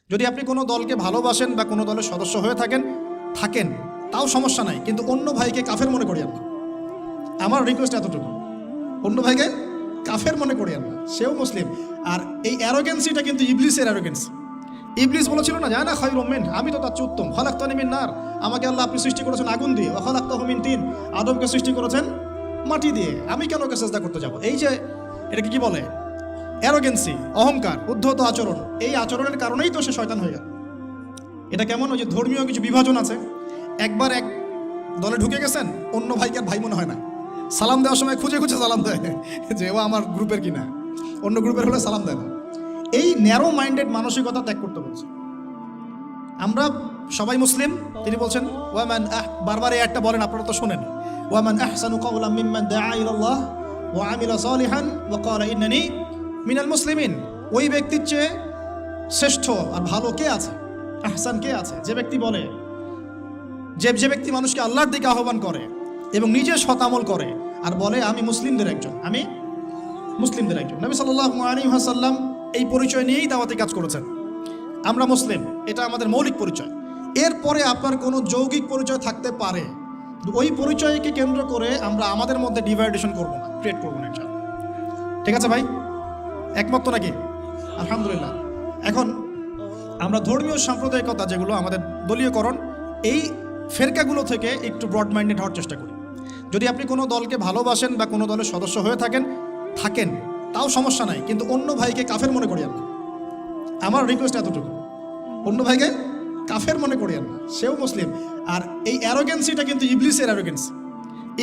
যদি আপনি কোনো দলকে ভালোবাসেন বা কোনো দলের সদস্য হয়ে থাকেন তাও সমস্যা নাই, কিন্তু অন্য ভাইকে কাফের মনে করিয়েন না। আমার রিকোয়েস্ট এতটুকু, অন্য ভাইকে কাফের মনে করিয়েন না, সেও মুসলিম। আর এই অ্যারোগেন্সিটা কিন্তু ইবলিসের অ্যারোগেন্সি। ইবলিস বলেছিল না, জানা খায়রুম মিন, আমি তো তার চেয়ে উত্তম। খালাকতানি মিন নার, আমাকে আল্লাহ আপনি সৃষ্টি করেছেন আগুন দিয়ে, ওয়া খালাকতাহু মিন তিন, আদমকে সৃষ্টি করেছেন মাটি দিয়ে, আমি কেন ওকে সিজদা করতে যাব? এই যে এটাকে কি বলে, অ্যারোগেন্সি, অহংকার, উদ্ধত আচরণ। এই আচরণের কারণেই তো সে শয়তান হয়ে গেল। এটা কেমন, ওই যে ধর্মীয় কিছু বিভাজন আছে, একবার এক দলে ঢুকে গেছেন, অন্য ভাইকে আর ভাই মনে হয় না, সালাম দেওয়ার সময় খুঁজে খুঁজে সালাম দেয় যে ও আমার গ্রুপের কিনা, অন্য গ্রুপের হলে সালাম দেয় না। এই ন্যারো মাইন্ডেড মানসিকতা ত্যাগ করতে বলছে। আমরা সবাই মুসলিম। তিনি বলছেন ওয়ামান বারবার এই একটা বলেন, আপনারা তো শোনেন, ওয়ামান আহসানু কাওলাম মিম্মান দাআ ইলাল্লাহ ওয়া আমিলা সালিহান ওয়া ক্বালা ইন্নানি মিনাল মুসলিমিন। ওই ব্যক্তির চেয়ে শ্রেষ্ঠ আর ভালো কে আছে, আহসান কে আছে, যে ব্যক্তি বলে, যে ব্যক্তি মানুষকে আল্লাহর দিকে আহ্বান করে এবং নিজে সৎ আমল করে আর বলে আমি মুসলিমদের একজন, আমি মুসলিমদের একজন। নবী সাল্লাল্লাহু আলাইহি ওয়াসাল্লাম এই পরিচয় নিয়েই দাওয়াতি কাজ করেছেন, আমরা মুসলিম, এটা আমাদের মৌলিক পরিচয়। এরপরে আপনার কোনো যৌগিক পরিচয় থাকতে পারে, ওই পরিচয়কে কেন্দ্র করে আমরা আমাদের মধ্যে ডিভাইডেশন করব না, ক্রিয়েট করবো না। ঠিক আছে ভাই, একমত তো নাকি? আলহামদুলিল্লাহ। এখন আমরা ধর্মীয় সাম্প্রদায়িকতা, যেগুলো আমাদের দলীয়করণ, এই ফেরকাগুলো থেকে একটু ব্রড মাইন্ডেড হওয়ার চেষ্টা করি। যদি আপনি কোনো দলকে ভালোবাসেন বা কোনো দলের সদস্য হয়ে থাকেন তাও সমস্যা নাই, কিন্তু অন্য ভাইকে কাফের মনে করিয়েন না। আমার রিকোয়েস্ট এতটুকু, অন্য ভাইকে কাফের মনে করিয়েন না, সেও মুসলিম। আর এই অ্যারোগেন্সিটা কিন্তু ইবলিসের অ্যারোগেন্সি।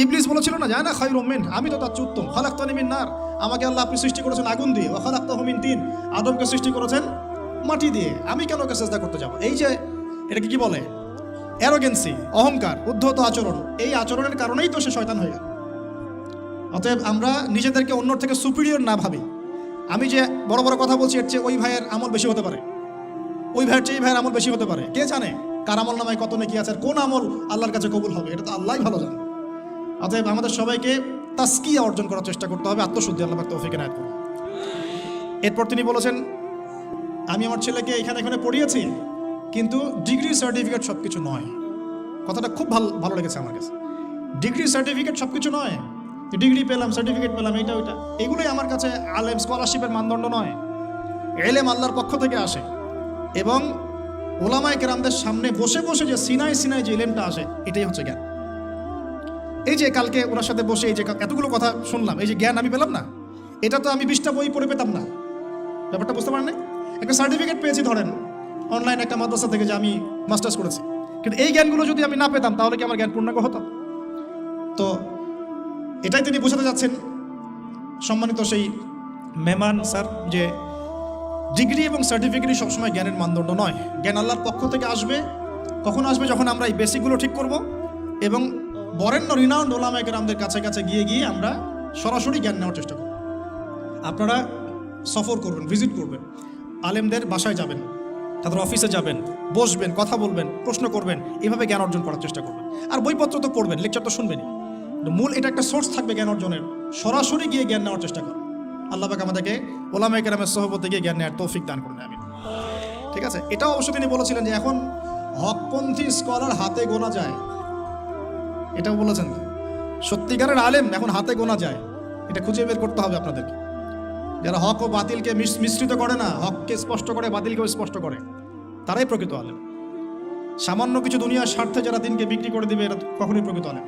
ইবলিস বলেছিল না, জানা খায়রুম মিন, আমি তো তার চেয়ে উত্তম। খালাকতানি মিন নার, আমাকে আল্লাহ আপনি সৃষ্টি করেছেন আগুন দিয়ে, ওয়া খালাকতাহু মিন তিন, আদমকে সৃষ্টি করেছেন মাটি দিয়ে, আমি কেন ওকে সিজদা করতে যাব? এই যে এটাকে কি বলে, অ্যারোগেন্সি, অহংকার, উদ্ধত আচরণ। এই আচরণের কারণেই তো সে শয়তান হয়ে গেল। অতএব আমরা নিজেদেরকে অন্যর থেকে সুপিরিয়র না ভাবি। আমি যে বড় বড় কথা বলছি, এর চেয়ে ওই ভাইয়ের আমল বেশি হতে পারে, ওই ভাইয়ের চেয়ে এই ভাইয়ের আমল বেশি হতে পারে। কে জানে কার আমল নামায় কত নেকি আছে, আর কোন আমল আল্লাহর কাছে কবুল হবে, এটা তো আল্লাহই ভালো জানে। অতএব আমাদের সবাইকে তাসকিয়া অর্জন করার চেষ্টা করতে হবে, আত্মশুদ্ধি। আল্লাহ পাক তৌফিক এনায়েত করুন। এরপর তিনি বলেছেন, আমি আমার ছেলেকে এখানে পড়িয়েছি, কিন্তু ডিগ্রি সার্টিফিকেট সব কিছু নয়। কথাটা খুব ভালো লেগেছে আমার কাছে। ডিগ্রি সার্টিফিকেট সব কিছু নয়, ডিগ্রি পেলাম, সার্টিফিকেট পেলাম, এইটা ওইটা, এগুলোই আমার কাছে আলেম, স্কলারশিপের মানদণ্ড নয়। এলেম আল্লাহর পক্ষ থেকে আসে, এবং ওলামায়ে কেরামদের সামনে বসে বসে যে সিনাই যে এলেমটা আসে, এটাই হচ্ছে জ্ঞান। এই যে কালকে ওনার সাথে বসে এই যে এতগুলো কথা শুনলাম, এই যে জ্ঞান আমি পেলাম না, এটা তো আমি 20টা বই পড়ে পেতাম না। ব্যাপারটা বুঝতে পারেন না? একটা সার্টিফিকেট পেয়েছি ধরেন অনলাইন একটা মাদ্রাসা থেকে যে আমি মাস্টার্স করেছি, কিন্তু এই জ্ঞানগুলো যদি আমি না পেতাম তাহলে কি আমার জ্ঞান পূর্ণাঙ্গ হতো? তো এটাই তিনি বোঝাতে যাচ্ছেন, সম্মানিত সেই মেহমান স্যার, যে ডিগ্রি এবং সার্টিফিকেটই সবসময় জ্ঞানের মানদণ্ড নয়। জ্ঞান আল্লাহর পক্ষ থেকে আসবে। কখন আসবে? যখন আমরা এই বেসিকগুলো ঠিক করব এবং বরেণ্য রিনাউন্ড ওলামায়ে কেরামদের কাছে গিয়ে আমরা সরাসরি জ্ঞান নেওয়ার চেষ্টা করব। আপনারা সফর করবেন, ভিজিট করবেন, আলেমদের বাসায় যাবেন, তাদের অফিসে যাবেন, বসবেন, কথা বলবেন, প্রশ্ন করবেন, এভাবে জ্ঞান অর্জন করার চেষ্টা করবেন। আর বইপত্র তো পড়বেন, লেকচার তো শুনবেনই, মূল এটা একটা সোর্স থাকবে জ্ঞান অর্জনের। সরাসরি গিয়ে জ্ঞান নেওয়ার চেষ্টা করুন। আল্লাহ পাক আমাদেরকে ওলামায়ে কেরামের সোহবতে গিয়ে জ্ঞান নেওয়ার তৌফিক দান করুন, আমিন। ঠিক আছে, এটাও অবশ্য তিনি বলেছিলেন যে এখন হকপন্থী স্কলার হাতে গোনা যায়, এটাও বলেছেন। সত্যিকারের আলেম এখন হাতে গোনা যায়, এটা খুঁজে বের করতে হবে আপনাদেরকে। যারা হক ও বাতিলকে মিশ্রিত করে না, হককে স্পষ্ট করে, বাতিলকেও স্পষ্ট করে, তারাই প্রকৃত আলেম। সামান্য কিছু দুনিয়ার স্বার্থে যারা দিনকে বিক্রি করে দিবে, এরা কখনোই প্রকৃত আলেম।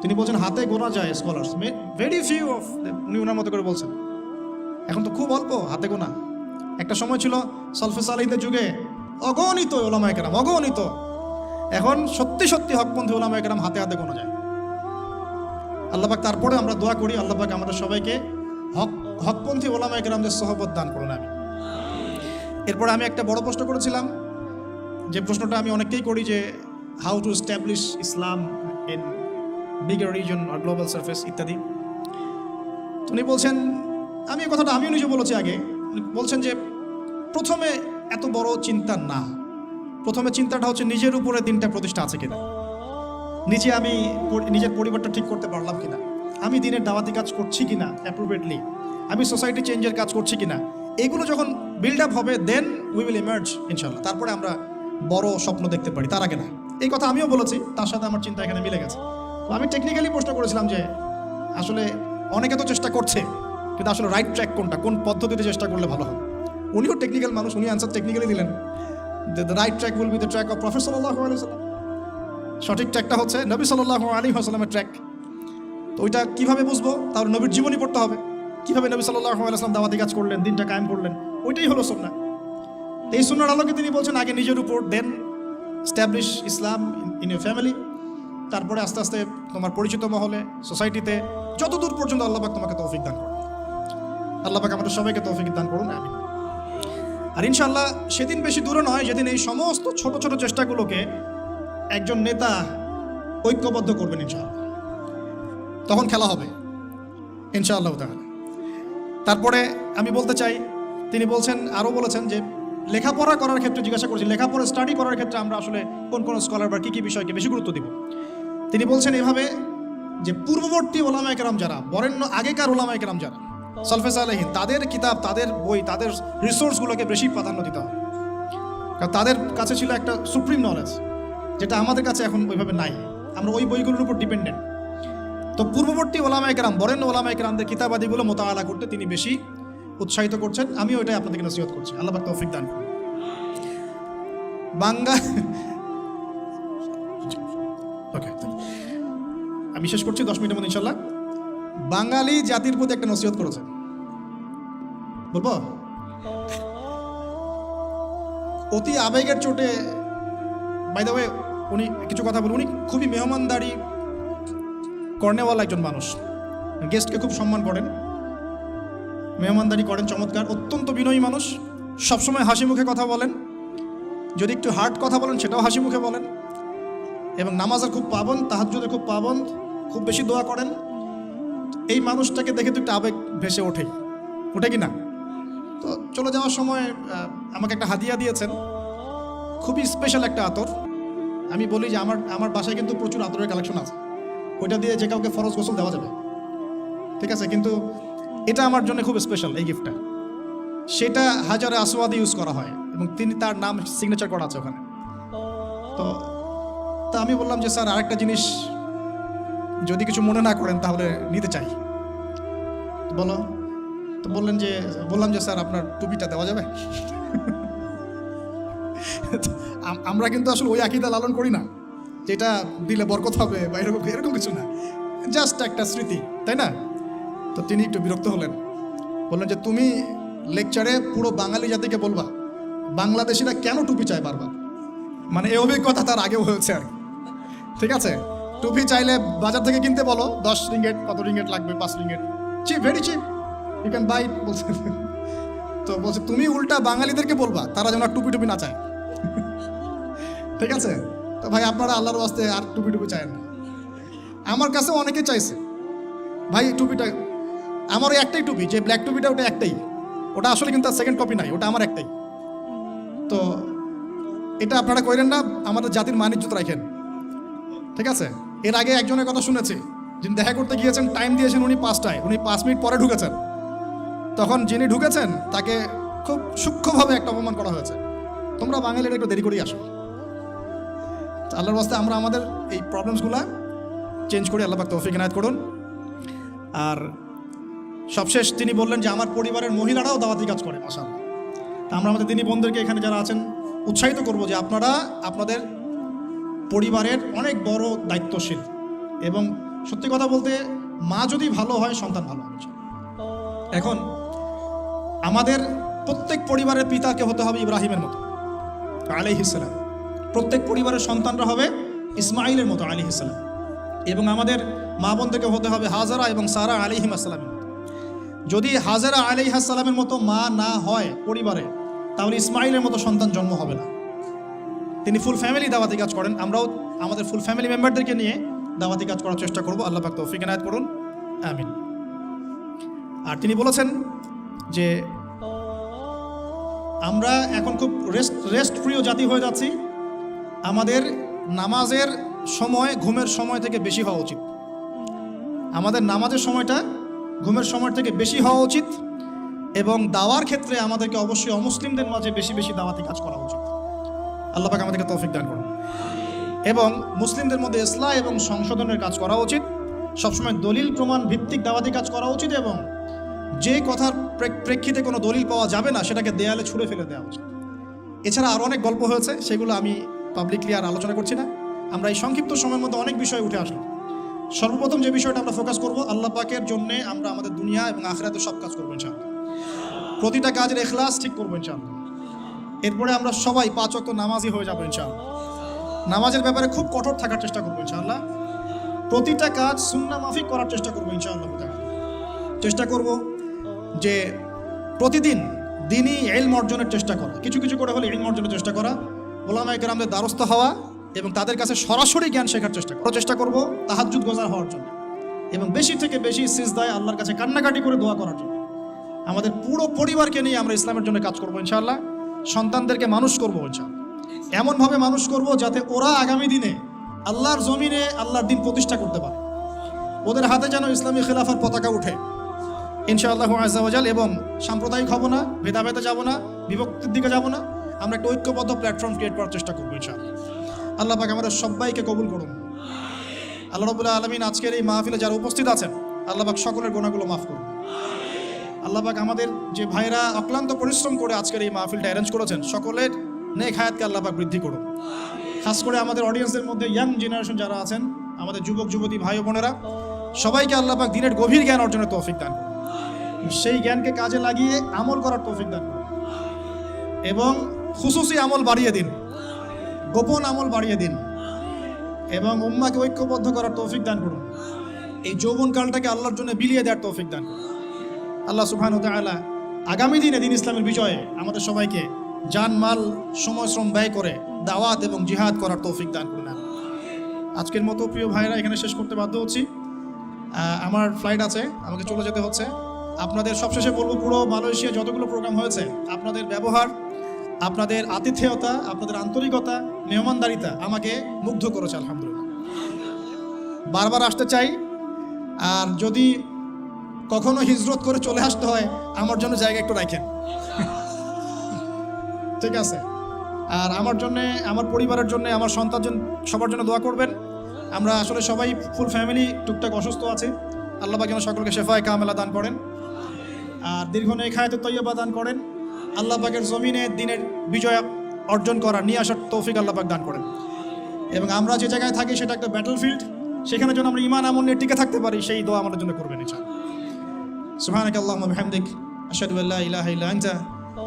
তিনি বলছেন হাতে গোনা যায় স্কলার্স, ভেরি ফিউ অফ, উনি ওনার মতো করে বলছেন। এখন তো খুব অল্প, হাতে গোনা। একটা সময় ছিল সলফে সালেহীনদের যুগে অগণিত ওলামায়ে কেরাম, অগণিত। এখন সত্যি হকপন্থী ওলামায়ে কেরাম হাতে গোনা যায়। আল্লাহ পাক তারপরে আমরা দোয়া করি, আল্লাহ পাক আমাদের সবাইকে হকপন্থী ওলামায়ে কেরামদের সহবত দান করুন, আমিন। এরপরে আমি একটা বড় প্রশ্ন করেছিলাম, যে প্রশ্নটা আমি অনেককেই করি, যে how to establish Islam in bigger reason আর গ্লোবাল সার্ফেস ইত্যাদি। উনি বলছেন, আমি এই কথাটা আমিও নিজে বলেছি আগে, বলছেন যে প্রথমে এত বড় চিন্তা না, প্রথমে চিন্তাটা হচ্ছে নিজের উপরে দিনটা প্রতিষ্ঠা আছে কিনা, নিজে আমি নিজের পরিবারটা ঠিক করতে পারলাম কিনা, আমি দিনের দাওয়াতি কাজ করছি কিনা অ্যাপ্রোপ্রিয়েটলি, আমি সোসাইটি চেঞ্জের কাজ করছি কিনা, এগুলো যখন বিল্ড আপ হবে দেন উই উইল ইমার্জ ইনশাআল্লাহ। তারপরে আমরা বড় স্বপ্ন দেখতে পারি, তার আগে না। এই কথা আমিও বলেছি, তার সাথে আমার চিন্তা এখানে মিলে গেছে। তো আমি টেকনিক্যালি প্রশ্ন করেছিলাম যে আসলে অনেকে তো চেষ্টা করছে, কিন্তু আসলে রাইট ট্র্যাক কোনটা, কোন পদ্ধতিতে চেষ্টা করলে ভালো হবে। উনিও টেকনিক্যাল মানুষ, উনি আনসার টেকনিক্যালি দিলেন। The right track will be the track of prophet সাল্লাল্লাহু আলাইহি ওয়াসাল্লাম। সঠিক ট্র্যাকটা হচ্ছে নবী সাল্লাল্লাহু আলাইহি ওয়াসাল্লামের ট্র্যাক। তো ওইটা কীভাবে বুঝবো? তাহলে নবীর জীবনী পড়তে হবে, কীভাবে নবী সাল্লাল্লাহু আলাইহি ওয়াসাল্লাম দাওয়াতি কাজ করলেন, দিনটা কায়েম করলেন, ওইটাই হলো সুন্নাহ। এই সুন্নাহর আলোকে তিনি বলছেন আগে নিজের উপর, then establish Islam in your family, তারপরে আস্তে আস্তে তোমার পরিচিত মহলে, সোসাইটিতে, যতদূর পর্যন্ত আল্লাহ পাক তোমাকে তৌফিক দান করুন। আল্লাহ পাক আমাদের সবাইকে তৌফিক দান করুন, আমিন। আর ইনশাআল্লাহ সেদিন বেশি দূরে নয় যেদিন এই সমস্ত ছোট ছোট চেষ্টাগুলোকে একজন নেতা ঐক্যবদ্ধ করবেন ইনশাআল্লাহ, তখন খেলা হবে ইনশাআল্লাহ তাআলা। তারপরে আমি বলতে চাই, তিনি বলছেন, আরও বলেছেন যে লেখাপড়া করার ক্ষেত্রে জিজ্ঞাসা করছি, লেখাপড়া স্টাডি করার ক্ষেত্রে আমরা আসলে কোন কোন স্কলার বা কী কী বিষয়কে বেশি গুরুত্ব দিব। তিনি বলছেন এভাবে যে পূর্ববর্তী ওলামায়ে কেরাম যারা, বরেণ্য আগেকার ওলামায়ে কেরাম যারা, সালফে সালেহিন, তাদের কিতাব, তাদের বই, তাদের রিসোর্সগুলোকে বেশি প্রাধান্য দিতে হবে। কারণ তাদের কাছে ছিল একটা সুপ্রিম নলেজ, যেটা আমাদের কাছে এখন ওইভাবে নাই, আমরা ওই বইগুলোর উপর ডিপেন্ডেন্ট। তো পূর্ববর্তী ওলামায়ে কেরাম, বরেণ্য ওলামায়ে কেরামদের কিতাবাদিগুলো মোতাআলা করতে তিনি বেশি উৎসাহিত করছেন। আমিও এটাই আপনাদেরকে নসিহত করছি, আল্লাহ পাক তৌফিক দান করুন। আমি শেষ করছি 10 মিনিটের মধ্যে ইনশাল্লাহ। বাঙালি জাতির প্রতি একটা নসিহত করেছেন, বলবো? অতি আবেগের চোটে, বাই দ্য ওয়ে উনি কিছু কথা বলুন, উনি খুবই মেহমানদারি কর্নেওয়ালা একজন মানুষ, গেস্টকে খুব সম্মান করেন, মেহমানদারি করেন চমৎকার, অত্যন্ত বিনয়ী মানুষ, সবসময় হাসি মুখে কথা বলেন, যদি একটু হার্ড কথা বলেন সেটাও হাসি মুখে বলেন, এবং নামাজের খুব পাবন্দ, তাহাজ্জুদের খুব পাবন্দ, খুব বেশি দোয়া করেন। এই মানুষটাকে দেখে তো একটু আবেগ ভেসে ওঠে কি না? তো চলে যাওয়ার সময় আমাকে একটা হাদিয়া দিয়েছেন, খুবই স্পেশাল একটা আতর। আমি বলি যে আমার বাসায় কিন্তু প্রচুর আতরের কালেকশন আছে, ওইটা দিয়ে যে কাউকে ফরজ গোসল দেওয়া যাবে, ঠিক আছে, কিন্তু এটা আমার জন্য খুব স্পেশাল এই গিফটটা। সেটা হাজারে আসওয়াদে ইউজ করা হয় এবং তিনি তার নাম সিগনেচার করা আছে ওখানে। তো আমি বললাম যে স্যার আরেকটা জিনিস যদি কিছু মনে না করেন তাহলে নিতে চাই। বলো। তো বললাম যে স্যার আপনার টুপিটা দেওয়া যাবে? আমরা কিন্তু আসলে ওই আকীদা লালন করি না যেটা দিলে বরকত হবে বা এরকম কিছু না, জাস্ট একটা স্মৃতি, তাই না? তো তিনি একটু বিরক্ত হলেন, বললেন যে তুমি লেকচারে পুরো বাঙালি জাতিকে বলবা বাংলাদেশিরা কেন টুপি চায় বারবার। মানে এই অভিজ্ঞতা তার আগেও হয়েছে আর কি, ঠিক আছে? টুপি চাইলে বাজার থেকে কিনতে বলো, 10 রিঙ্গেট, কত রিঙ্গেট লাগবে, 5 ringgit, cheap, very cheap, you can buy বলছে। তো বলছে তুমি উল্টা বাঙালিদেরকে বলবা তারা যেন টুপি না চায়, ঠিক আছে? তো ভাই আপনারা আল্লাহর ওয়াস্তে আর টুপি চায় না। আমার কাছে অনেকে চাইছে ভাই টুপিটা, আমার ওই একটাই টুপি, যে ব্ল্যাক টুপিটা ওটা একটাই, ওটা আসলে কিন্তু সেকেন্ড কপি নাই, ওটা আমার একটাই। তো এটা আপনারা কইরেন না, আমাদের জাতির মানিজ্যত রাখেন, ঠিক আছে? এর আগে একজনের কথা শুনেছি, যিনি দেখা করতে গিয়েছেন, টাইম দিয়েছেন উনি 5টায়, উনি 5 মিনিট পরে ঢুকেছেন। তখন যিনি ঢুকেছেন তাকে খুব সূক্ষ্মভাবে একটা অপমান করা হয়েছে, তোমরা বাঙালিরা একটু দেরি করেই আসো। আল্লাহর ওয়াস্তে আমরা আমাদের এই প্রবলেমসগুলা চেঞ্জ করে আল্লাহ পাক তৌফিক ইনায়াত করুন। আর সবশেষ তিনি বললেন যে আমার পরিবারের মহিলারাও দাওয়াতি কাজ করে, মাশাআল্লাহ। তা আমরা আমাদের দিনী বোনদেরকে এখানে যারা আছেন উৎসাহিত করব যে আপনারা আপনাদের পরিবারের অনেক বড় দায়িত্বশীল, এবং সত্যি কথা বলতে মা যদি ভালো হয় সন্তান ভালো হবে। এখন আমাদের প্রত্যেক পরিবারের পিতাকে হতে হবে ইব্রাহিমের মতো আলাইহিস সালাম, প্রত্যেক পরিবারের সন্তানরা হবে ইসমাইলের মতো আলাইহিস সালাম, এবং আমাদের মা বোনদেরকে হতে হবে হাজারা এবং সারা আলাইহিম আসসালামের মতো। যদি হাজারা আলাইহিস সালামের মতো মা না হয় পরিবারে, তাহলে ইসমাইলের মতো সন্তান জন্ম হবে না। তিনি ফুল ফ্যামিলি দাওয়াতি কাজ করেন, আমরাও আমাদের ফুল ফ্যামিলি মেম্বারদেরকে নিয়ে দাওয়াতি কাজ করার চেষ্টা করব। আল্লাহ পাক তৌফিক ইনায়াত করুন, আমিন। আর তিনি বলেছেন যে আমরা এখন খুব রেস্ট প্রিয় জাতি হয়ে যাচ্ছি, আমাদের নামাজের সময় ঘুমের সময় থেকে বেশি হওয়া উচিত। আমাদের নামাজের সময়টা ঘুমের সময় থেকে বেশি হওয়া উচিত, এবং দাওয়ার ক্ষেত্রে আমাদেরকে অবশ্যই অমুসলিমদের মাঝে বেশি বেশি দাওয়াতি কাজ করা উচিত। আল্লাহ পাক আমাদেরকে তৌফিক দান করুন। এবং মুসলিমদের মধ্যে ইসলাহ এবং সংশোধনের কাজ করা উচিত, সবসময় দলিল প্রমাণ ভিত্তিক দাওয়াতি কাজ করা উচিত, এবং যে কথার প্রেক্ষিতে কোনো দলিল পাওয়া যাবে না সেটাকে দেয়ালে ছুঁড়ে ফেলে দেওয়া উচিত। এছাড়া আরও অনেক গল্প হয়েছে, সেগুলো আমি পাবলিকলি আর আলোচনা করছি না। আমরা এই সংক্ষিপ্ত সময়ের মধ্যে অনেক বিষয় উঠে আসলো। সর্বপ্রথম যে বিষয়টা আমরা ফোকাস করব, আল্লাহ পাকের জন্যে আমরা আমাদের দুনিয়া এবং আখিরাতে সব কাজ করবো ইনশাআল্লাহ। প্রতিটা কাজের ইখলাস ঠিক করবো ইনশাআল্লাহ। এরপরে আমরা সবাই 5 ওয়াক্ত নামাজি হয়ে যাবো ইনশাআল্লাহ। নামাজের ব্যাপারে খুব কঠোর থাকার চেষ্টা করবো ইনশাআল্লাহ। প্রতিটা কাজ সুন্নাহ মাফিক করার চেষ্টা করবো ইনশাআল্লাহ। চেষ্টা করব যে প্রতিদিন দিনই ইলম অর্জনের চেষ্টা করা, কিছু কিছু করে হলে ইলম অর্জনের চেষ্টা করা, ওলামায়ে কেরামদের দ্বারস্থ হওয়া এবং তাদের কাছে সরাসরি জ্ঞান শেখার চেষ্টা করব তাহাজ্জুদ গোজার হওয়ার জন্য, এবং বেশি থেকে বেশি সিজদায় আল্লাহর কাছে কান্নাকাটি করে দোয়া করার জন্য। আমাদের পুরো পরিবারকে নিয়ে আমরা ইসলামের জন্য কাজ করবো ইনশাআল্লাহ। সন্তানদেরকে মানুষ করবো ইনশাআল্লাহ, এমনভাবে মানুষ করব যাতে ওরা আগামী দিনে আল্লাহর জমিনে আল্লাহর দিন প্রতিষ্ঠা করতে পারে। ওদের হাতে যেন ইসলামী খেলাফার পতাকা উঠে ইনশাআল্লাহু আযজা ওয়া জাল। এবং সাম্প্রদায়িক হব না, ভেদাভেদে যাব না, বিভক্তির দিকে যাব না। আমরা একটা ঐক্যবদ্ধ প্ল্যাটফর্ম ক্রিয়েট করার চেষ্টা করবো ইনশাআল্লাহ। আল্লাহ পাক আমাদের সবাইকে কবুল করুন। আল্লাহ রাব্বুল আলামিন আজকের এই মাহফিলে যারা উপস্থিত আছেন, আল্লাহ পাক সকলের গুনাহগুলো মাফ করুন। আল্লাহ পাক আমাদের যে ভাইরা অক্লান্ত পরিশ্রম করে আজকের এই মাহফিলটা অ্যারেঞ্জ করেছেন, সকলের নেক হায়াতকে আল্লাহ পাক বৃদ্ধি করুন। খাস করে আমাদের অডিয়েন্সের মধ্যে ইয়াং জেনারেশন যারা আছেন, আমাদের যুবক যুবতী ভাই বোনেরা, সবাইকে আল্লাহ পাক দিনের গভীর জ্ঞান অর্জনের তৌফিক দান করুন। সেই জ্ঞানকে কাজে লাগিয়ে আমল করার তৌফিক দান করুন, এবং খুসুসি আমল বাড়িয়ে দিন, গোপন আমল বাড়িয়ে দিন, এবং উম্মাকে ঐক্যবদ্ধ করার তৌফিক দান করুন। এই যৌবনকালটাকে আল্লাহর জন্য বিলিয়ে দেওয়ার তৌফিক দান করুন। আল্লাহ সুবহানাহু ওয়া তাআলা আগামী দিনে দিন ইসলামের বিজয়ে আমাদের সবাইকে জান মাল সময় শ্রম ব্যয় করে দাওয়াত এবং জিহাদ করার তৌফিক দান করুন। আজকের মতো প্রিয় ভাইরা এখানে শেষ করতে বাধ্য হচ্ছি। আমার ফ্লাইট আছে, আমাকে চলে যেতে হচ্ছে। আপনাদের সবশেষে বলবো, পুরো মালয়েশিয়া যতগুলো প্রোগ্রাম হয়েছে, আপনাদের ব্যবহার, আপনাদের আতিথেয়তা, আপনাদের আন্তরিকতা, মেহমানদারিতা আমাকে মুগ্ধ করেছে আলহামদুলিল্লাহ। বারবার আসতে চাই। আর যদি কখনো হিজরত করে চলে আসতে হয়, আমার জন্য জায়গা একটু রাখেন, ঠিক আছে? আর আমার জন্যে, আমার পরিবারের জন্য, আমার সন্তান সবার জন্য দোয়া করবেন। আমরা আসলে সবাই ফুল ফ্যামিলি টুকটাক অসুস্থ আছে। আল্লাহ পাক যেন সকলকে শেফায়ে কামেলা দান করেন, আর দীর্ঘনেক হায়াতে তৈয়বা দান করেন। আল্লাহ পাকের জমিনে দিনের বিজয় অর্জন করা, নিয়ে আসার তৌফিক আল্লাহ পাক দান করেন। এবং আমরা যে জায়গায় থাকি সেটা একটা ব্যাটলফিল্ড, সেখানে যেন আমরা ঈমান আমল নিয়ে টিকে থাকতে পারি, সেই দোয়া আমাদের জন্য করবেন ইনশাআল্লাহ। সুবহানাকাল্লাহুম্মা ওয়া বিহামদিক, আশহাদু আল্লা ইলাহা ইল্লা আনতা,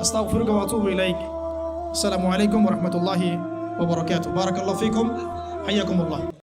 আস্তাগফিরুকা ওয়া আতুবু ইলাইক। আসসালামু আলাইকুম ওয়া রাহমাতুল্লাহি ওয়া বারাকাতুহু। বারাকাল্লাহু ফীকুম, হাইয়াকুমুল্লাহ।